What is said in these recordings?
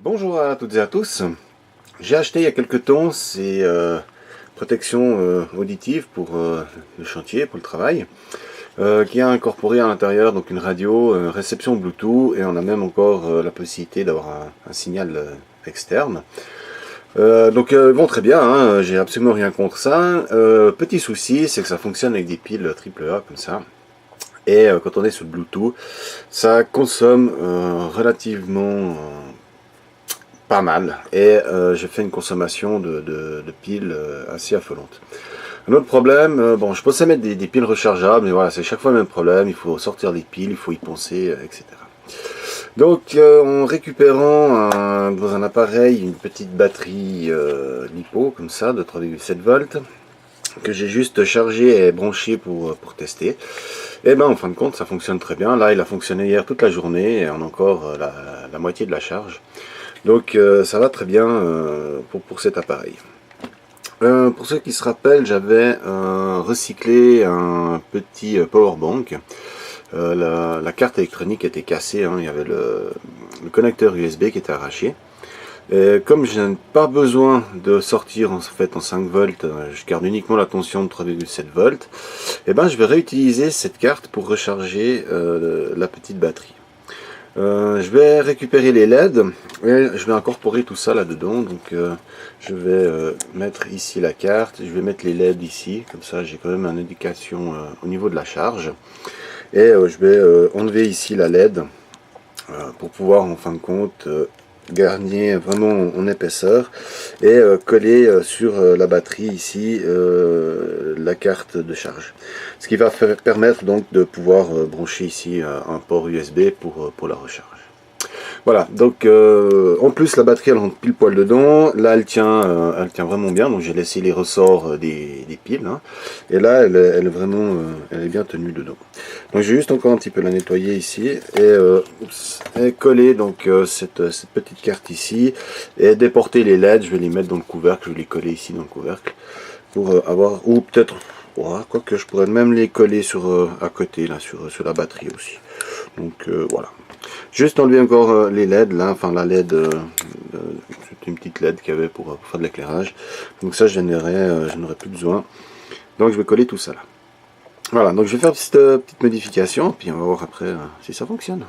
Bonjour à toutes et à tous. J'ai acheté il y a quelques temps ces protections auditives pour le chantier, pour le travail, qui a incorporé à l'intérieur donc une radio, réception Bluetooth, et on a même encore la possibilité d'avoir un signal externe. Donc ils vont très bien, hein, j'ai absolument rien contre ça. Petit souci, c'est que ça fonctionne avec des piles AAA comme ça. Et quand on est sur le Bluetooth, ça consomme relativement pas mal, et j'ai fait une consommation de piles assez affolante. Un autre problème, bon, je pensais mettre des piles rechargeables, mais voilà, c'est chaque fois le même problème, il faut sortir les piles, il faut y penser, etc. Donc en récupérant dans un appareil une petite batterie LiPo comme ça de 3,7 volts, que j'ai juste chargé et branché pour tester, et ben en fin de compte ça fonctionne très bien. Là il a fonctionné hier toute la journée et on a encore la moitié de la charge. Donc ça va très bien pour cet appareil. Pour ceux qui se rappellent, j'avais recyclé un petit powerbank. La carte électronique était cassée, hein, il y avait le connecteur USB qui était arraché. Et comme je n'ai pas besoin de sortir en fait en 5 volts, je garde uniquement la tension de 3,7 volts, et ben je vais réutiliser cette carte pour recharger la petite batterie. Je vais récupérer les LED et je vais incorporer tout ça là-dedans. Donc je vais mettre ici la carte, je vais mettre les LED ici, comme ça j'ai quand même une indication au niveau de la charge. Et je vais enlever ici la LED pour pouvoir en fin de compte gagner vraiment en épaisseur et coller sur la batterie ici la carte de charge, ce qui va permettre donc de pouvoir brancher ici un port USB pour la recharge. Voilà, donc en plus la batterie elle rentre pile poil dedans. Là elle tient vraiment bien, donc j'ai laissé les ressorts des piles, hein. Et là elle est vraiment elle est bien tenue dedans. Donc j'ai juste encore un petit peu la nettoyer ici et coller donc cette petite carte ici et déporter les LED. Je vais les mettre dans le couvercle, je vais les coller ici dans le couvercle pour avoir, ou peut-être quoique je pourrais même les coller sur à côté là sur la batterie aussi. Donc voilà. Juste enlever encore les LED là, enfin la LED, c'est une petite LED qu'il y avait pour faire de l'éclairage. Donc ça je n'aurai plus besoin. Donc je vais coller tout ça là. Voilà, donc je vais faire une petite modification, puis on va voir après si ça fonctionne.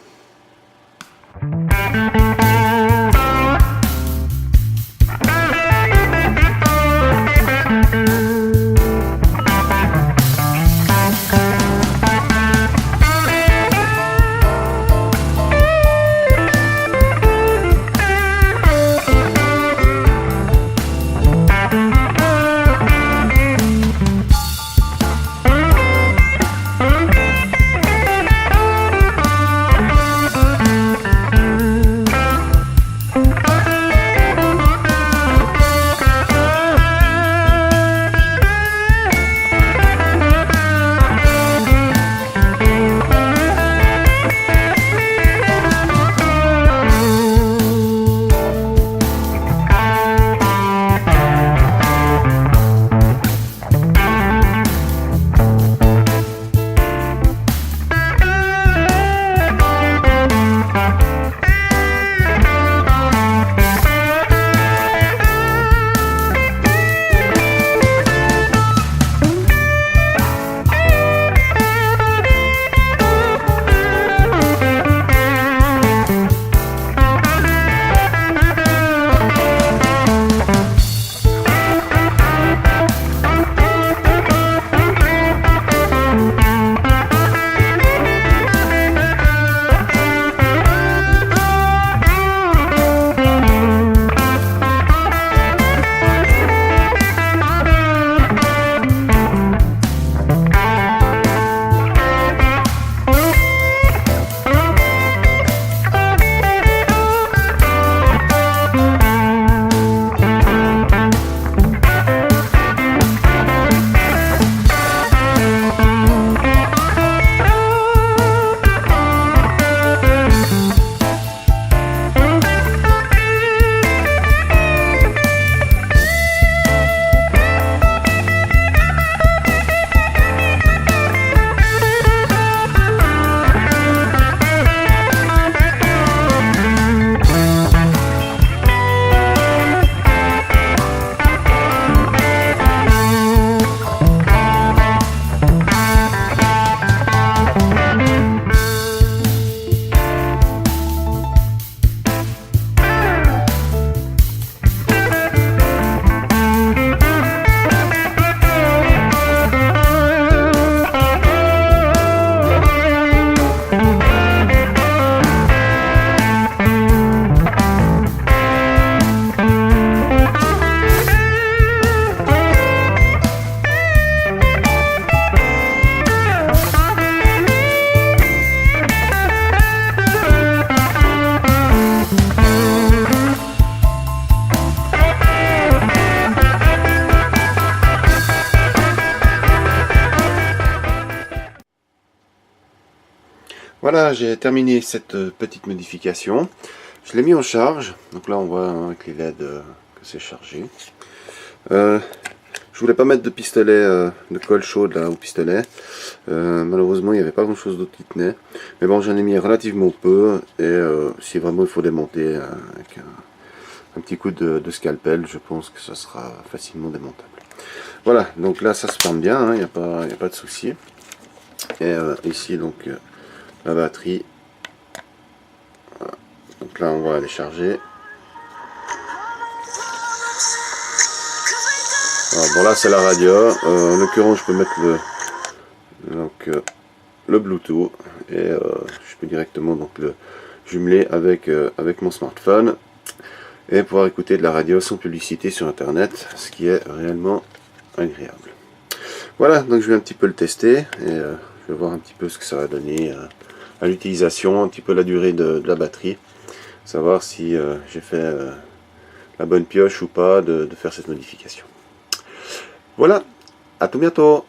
Voilà, j'ai terminé cette petite modification. Je l'ai mis en charge. Donc là, on voit avec les LED que c'est chargé. Je voulais pas mettre de pistolet de colle chaude là au pistolet. Malheureusement, il n'y avait pas grand chose d'autre qui tenait. Mais bon, j'en ai mis relativement peu. Et si vraiment il faut démonter avec un petit coup de scalpel, je pense que ça sera facilement démontable. Voilà, donc là ça se ferme bien, il n'y a pas de souci. Et ici donc la batterie. Voilà. Donc là on va aller charger. Voilà, bon là c'est la radio. En l'occurrence je peux mettre le Bluetooth et je peux directement donc le jumeler avec mon smartphone et pouvoir écouter de la radio sans publicité sur internet, ce qui est réellement agréable. Voilà, donc je vais un petit peu le tester et je vais voir un petit peu ce que ça va donner à l'utilisation, un petit peu la durée de la batterie, savoir si j'ai fait la bonne pioche ou pas de faire cette modification. Voilà, à tout bientôt.